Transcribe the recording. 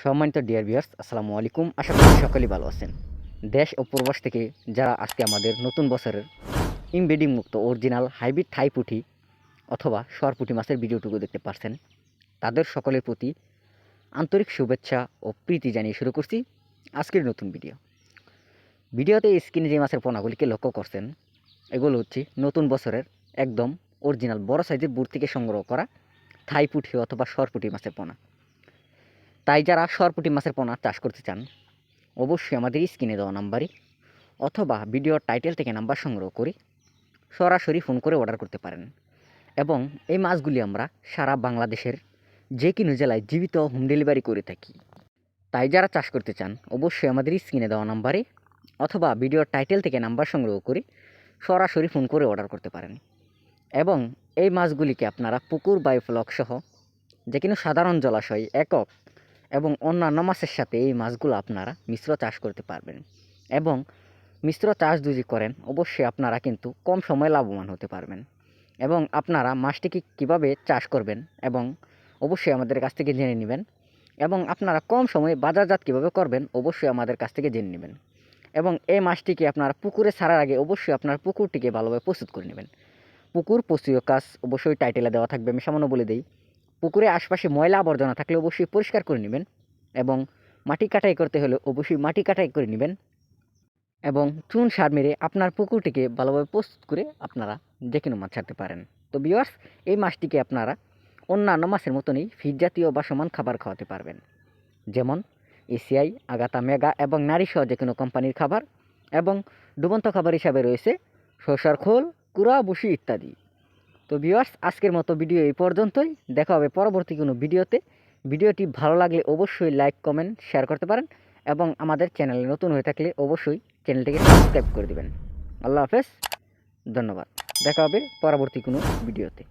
সম্মানিত dear viewers, আসসালামু আলাইকুম। আশা করি সকলেই ভালো আছেন। দেশ ও প্রবাস থেকে যারা আজকে আমাদের নতুন বছরের ইনব্রিডিং মুক্ত অরিজিনাল হাইব্রিড থাই পুঁটি অথবা সর পুঁটি মাছের ভিডিওটুকু দেখতে পারছেন, তাদের সকলের প্রতি আন্তরিক শুভেচ্ছা ও প্রীতি জানিয়ে শুরু করছি আজকের নতুন ভিডিওতে স্ক্রিনে যে মাছের পোনাগুলিকে লক্ষ্য করছেন, এগুলো হচ্ছে নতুন বছরের একদম অরিজিনাল বড় সাইজের বুট থেকে সংগ্রহ করা থাই পুঁটি অথবা সর পুঁটি মাছের পোনা। তাই যারা সরপুঁটি মাছের পোনা চাষ করতে চান, অবশ্যই আমাদের স্ক্রিনে দেওয়া নাম্বারে অথবা ভিডিওর টাইটেল থেকে নাম্বার সংগ্রহ করে সরাসরি ফোন করে অর্ডার করতে পারেন। এবং এই মাছগুলি আমরা সারা বাংলাদেশের যে কোনো জেলায় জীবিত হোম ডেলিভারি করে থাকি। তাই যারা চাষ করতে চান, অবশ্যই আমাদের স্ক্রিনে দেওয়া নাম্বারে অথবা ভিডিওর টাইটেল থেকে নাম্বার সংগ্রহ করে সরাসরি ফোন করে অর্ডার করতে পারেন। এবং এই মাছগুলিকে আপনারা পুকুর বা ফ্লক সহ যে কোনো সাধারণ জলাশয় একক এবং অন্যান্য মাছের সাথে এই মাছগুলো আপনারা মিশ্র চাষ করতে পারবেন। এবং মিশ্র চাষ যদি করেন, অবশ্যই আপনারা কিন্তু কম সময়ে লাভবান হতে পারবেন। এবং আপনারা মাছটিকে কীভাবে চাষ করবেন এবং অবশ্যই আমাদের কাছ থেকে জেনে নেবেন। এবং আপনারা কম সময়ে বাজারজাত কীভাবে করবেন, অবশ্যই আমাদের কাছ থেকে জেনে নেবেন। এবং এই মাছটিকে আপনারা পুকুরে ছাড়ার আগে অবশ্যই আপনার পুকুরটিকে ভালোভাবে প্রস্তুত করে নেবেন। পুকুর প্রস্তুত কাজ অবশ্যই টাইটেলে দেওয়া থাকবে, আমি সামান্য বলে দিই। পুকুরে আশপাশে ময়লা আবর্জনা থাকলে অবশ্যই পরিষ্কার করে নেবেন। এবং মাটি কাটাই করতে হলে অবশ্যই মাটি কাটাই করে নেবেন। এবং চুন সার মেরে আপনার পুকুরটিকে ভালোভাবে প্রস্তুত করে আপনারা যে কোনো মাছ ছাড়তে পারেন। তো ভিউয়ার্স, এই মাছটিকে আপনারা অন্যান্য মাছের মতনই ফিড জাতীয় বা সমান খাবার খাওয়াতে পারবেন, যেমন এসিআই, আগাতা, মেগা এবং নারীসহ যে কোনো কোম্পানির খাবার। এবং ডুবন্ত খাবার হিসাবে রয়েছে সরষার খোল, কুড়া, ভুসি ইত্যাদি। তো ভিউয়ার্স, আজকের মতো ভিডিও এই পর্যন্তই। দেখা হবে পরবর্তী কোনো ভিডিওতে। ভিডিওটি ভালো লাগলে অবশ্যই লাইক, কমেন্ট, শেয়ার করতে পারেন। এবং আমাদের চ্যানেলে নতুন হয়ে থাকলে অবশ্যই চ্যানেলটিকে সাবস্ক্রাইব করে দেবেন। আল্লাহ হাফেজ, ধন্যবাদ। দেখা হবে পরবর্তী কোনো ভিডিওতে।